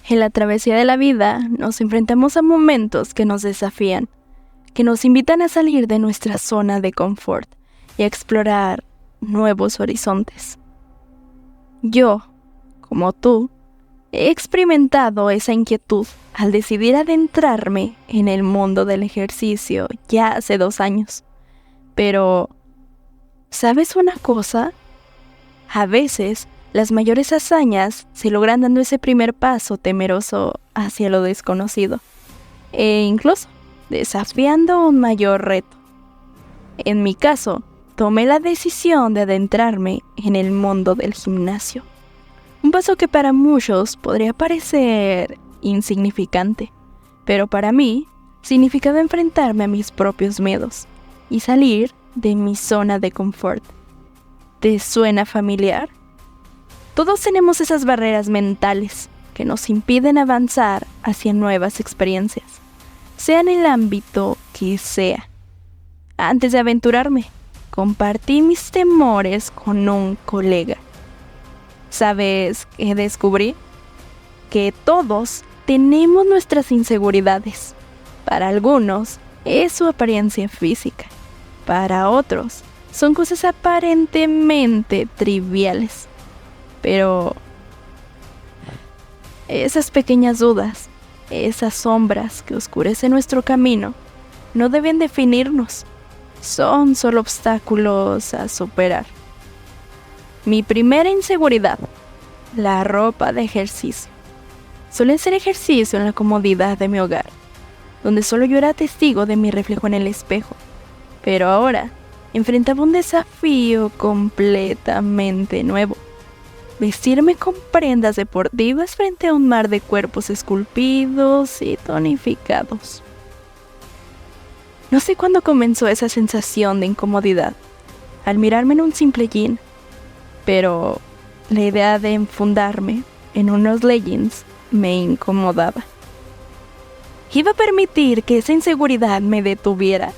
En la travesía de la vida nos enfrentamos a momentos que nos desafían, que nos invitan a salir de nuestra zona de confort y a explorar nuevos horizontes. Yo, como tú, he experimentado esa inquietud al decidir adentrarme en el mundo del ejercicio ya hace 2 años. Pero, ¿sabes una cosa? A veces, las mayores hazañas se logran dando ese primer paso temeroso hacia lo desconocido, e incluso desafiando un mayor reto. En mi caso, tomé la decisión de adentrarme en el mundo del gimnasio. Un paso que para muchos podría parecer insignificante, pero para mí significaba enfrentarme a mis propios miedos y salir de mi zona de confort. ¿Te suena familiar? Todos tenemos esas barreras mentales que nos impiden avanzar hacia nuevas experiencias, sea en el ámbito que sea. Antes de aventurarme, compartí mis temores con un colega. ¿Sabes qué descubrí? Que todos tenemos nuestras inseguridades. Para algunos es su apariencia física. Para otros son cosas aparentemente triviales. Pero esas pequeñas dudas, esas sombras que oscurecen nuestro camino, no deben definirnos. Son solo obstáculos a superar. Mi primera inseguridad: la ropa de ejercicio. Solía hacer ejercicio en la comodidad de mi hogar, donde solo yo era testigo de mi reflejo en el espejo. Pero ahora enfrentaba un desafío completamente nuevo: vestirme con prendas deportivas frente a un mar de cuerpos esculpidos y tonificados. No sé cuándo comenzó esa sensación de incomodidad al mirarme en un simple jean, pero la idea de enfundarme en unos leggings me incomodaba. ¿Iba a permitir que esa inseguridad me detuviera?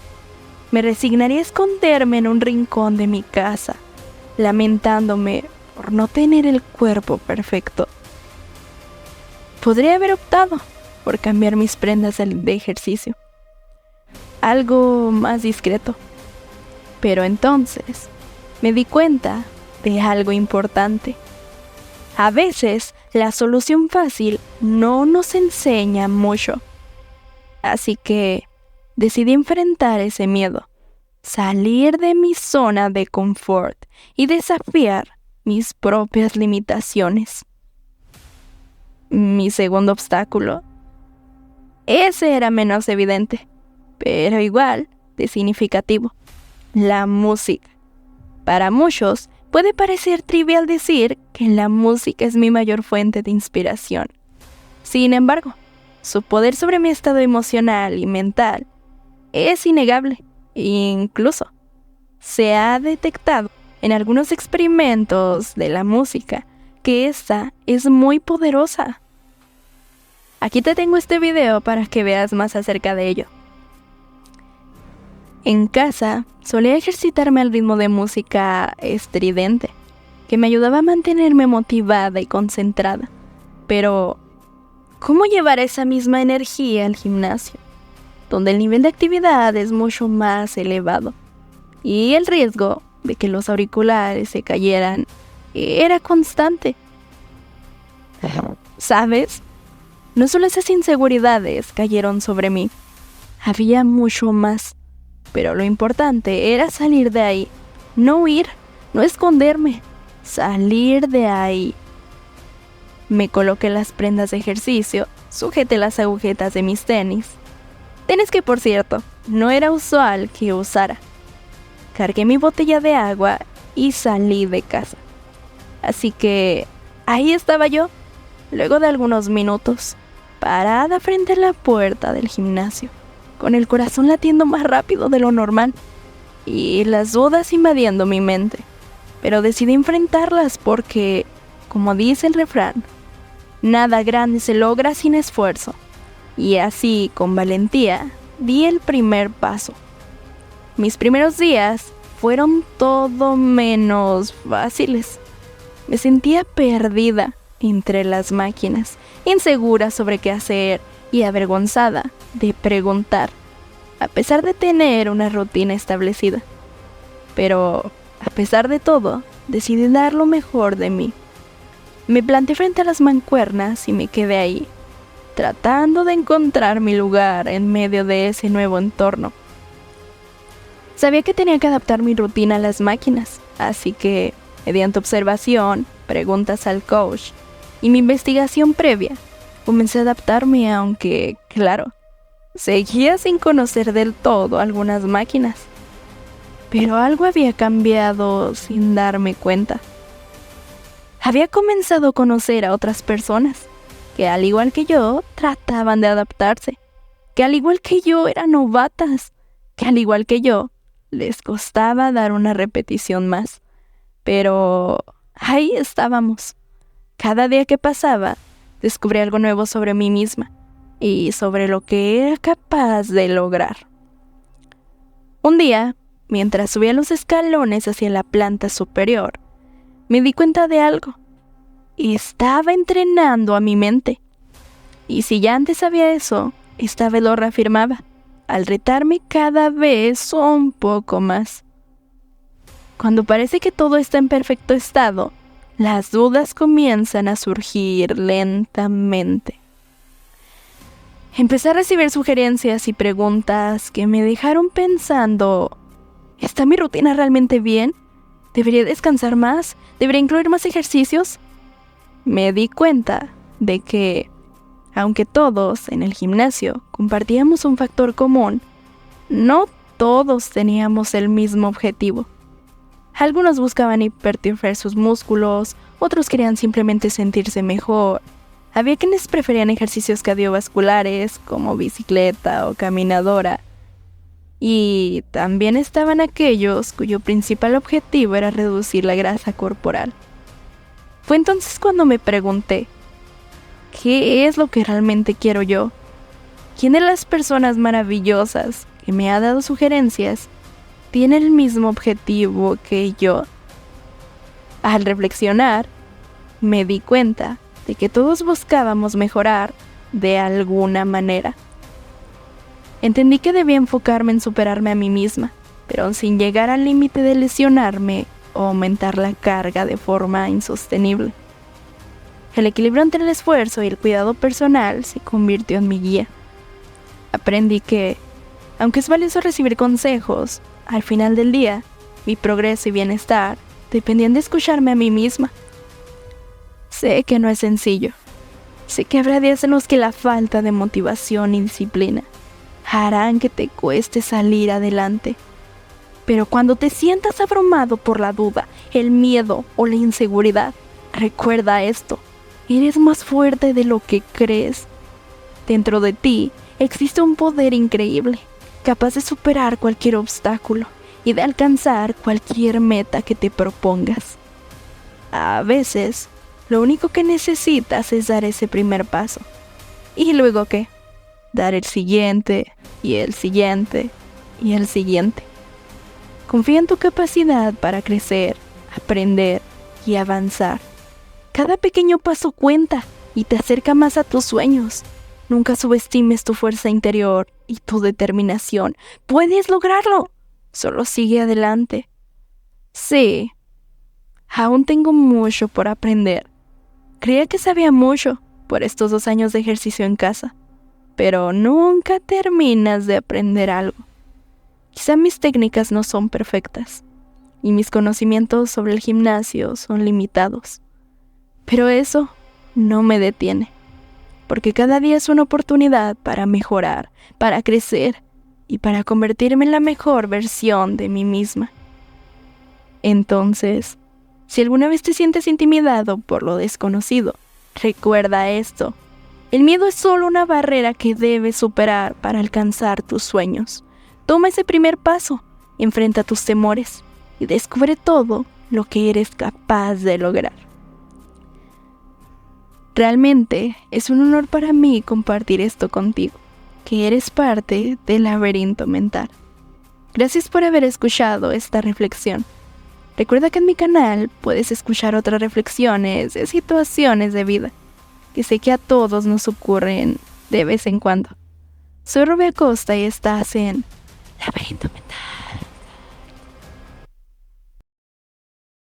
Me resignaría a esconderme en un rincón de mi casa, lamentándome por no tener el cuerpo perfecto. Podría haber optado por cambiar mis prendas de ejercicio, algo más discreto. Pero entonces me di cuenta de algo importante. A veces la solución fácil no nos enseña mucho. Así que decidí enfrentar ese miedo, salir de mi zona de confort y desafiar mis propias limitaciones. Mi segundo obstáculo, ese era menos evidente, pero igual de significativo: la música. Para muchos puede parecer trivial decir que la música es mi mayor fuente de inspiración. Sin embargo, su poder sobre mi estado emocional y mental es innegable. Incluso se ha detectado en algunos experimentos de la música que esta es muy poderosa. Aquí te tengo este video para que veas más acerca de ello. En casa solía ejercitarme al ritmo de música estridente, que me ayudaba a mantenerme motivada y concentrada. Pero, ¿cómo llevar esa misma energía al gimnasio, donde el nivel de actividad es mucho más elevado y el riesgo de que los auriculares se cayeran era constante? ¿Sabes? No solo esas inseguridades cayeron sobre mí, había mucho más. Pero lo importante era salir de ahí, no huir, no esconderme, salir de ahí. Me coloqué las prendas de ejercicio, sujeté las agujetas de mis tenis que, por cierto, no era usual que usara. Cargué mi botella de agua y salí de casa. Así que ahí estaba yo, luego de algunos minutos, parada frente a la puerta del gimnasio, con el corazón latiendo más rápido de lo normal y las dudas invadiendo mi mente. Pero decidí enfrentarlas porque, como dice el refrán, nada grande se logra sin esfuerzo. Y así, con valentía, di el primer paso. Mis primeros días fueron todo menos fáciles. Me sentía perdida, entre las máquinas, insegura sobre qué hacer y avergonzada de preguntar, a pesar de tener una rutina establecida. Pero, a pesar de todo, decidí dar lo mejor de mí. Me planté frente a las mancuernas y me quedé ahí, tratando de encontrar mi lugar en medio de ese nuevo entorno. Sabía que tenía que adaptar mi rutina a las máquinas, así que, mediante observación, preguntas al coach y mi investigación previa, comencé a adaptarme, aunque, claro, seguía sin conocer del todo algunas máquinas. Pero algo había cambiado sin darme cuenta. Había comenzado a conocer a otras personas que, al igual que yo, trataban de adaptarse, que al igual que yo eran novatas, que al igual que yo, les costaba dar una repetición más. Pero ahí estábamos. Cada día que pasaba, descubrí algo nuevo sobre mí misma y sobre lo que era capaz de lograr. Un día, mientras subía los escalones hacia la planta superior, me di cuenta de algo. Estaba entrenando a mi mente. Y si ya antes sabía eso, esta vez lo reafirmaba, al retarme cada vez un poco más. Cuando parece que todo está en perfecto estado, las dudas comienzan a surgir lentamente. Empecé a recibir sugerencias y preguntas que me dejaron pensando, ¿está mi rutina realmente bien? ¿Debería descansar más? ¿Debería incluir más ejercicios? Me di cuenta de que, aunque todos en el gimnasio compartíamos un factor común, no todos teníamos el mismo objetivo. Algunos buscaban hipertrofar sus músculos, otros querían simplemente sentirse mejor. Había quienes preferían ejercicios cardiovasculares como bicicleta o caminadora. Y también estaban aquellos cuyo principal objetivo era reducir la grasa corporal. Fue entonces cuando me pregunté, ¿qué es lo que realmente quiero yo? ¿Quién de las personas maravillosas que me ha dado sugerencias tiene el mismo objetivo que yo? Al reflexionar, me di cuenta de que todos buscábamos mejorar de alguna manera. Entendí que debía enfocarme en superarme a mí misma, pero sin llegar al límite de lesionarme o aumentar la carga de forma insostenible. El equilibrio entre el esfuerzo y el cuidado personal se convirtió en mi guía. Aprendí que, aunque es valioso recibir consejos, al final del día, mi progreso y bienestar dependían de escucharme a mí misma. Sé que no es sencillo. Sé que habrá días en los que la falta de motivación y disciplina harán que te cueste salir adelante. Pero cuando te sientas abrumado por la duda, el miedo o la inseguridad, recuerda esto: eres más fuerte de lo que crees. Dentro de ti existe un poder increíble, capaz de superar cualquier obstáculo y de alcanzar cualquier meta que te propongas. A veces, lo único que necesitas es dar ese primer paso. ¿Y luego qué? Dar el siguiente, y el siguiente, y el siguiente. Confía en tu capacidad para crecer, aprender y avanzar. Cada pequeño paso cuenta y te acerca más a tus sueños. Nunca subestimes tu fuerza interior y tu determinación. ¡Puedes lograrlo! Solo sigue adelante. Sí, aún tengo mucho por aprender. Creía que sabía mucho por estos 2 años de ejercicio en casa, pero nunca terminas de aprender algo. Quizá mis técnicas no son perfectas y mis conocimientos sobre el gimnasio son limitados, pero eso no me detiene, porque cada día es una oportunidad para mejorar, para crecer y para convertirme en la mejor versión de mí misma. Entonces, si alguna vez te sientes intimidado por lo desconocido, recuerda esto: el miedo es solo una barrera que debes superar para alcanzar tus sueños. Toma ese primer paso, enfrenta tus temores y descubre todo lo que eres capaz de lograr. Realmente es un honor para mí compartir esto contigo, que eres parte del laberinto mental. Gracias por haber escuchado esta reflexión. Recuerda que en mi canal puedes escuchar otras reflexiones de situaciones de vida que sé que a todos nos ocurren de vez en cuando. Soy Rubia Costa y estás en Laberinto Mental.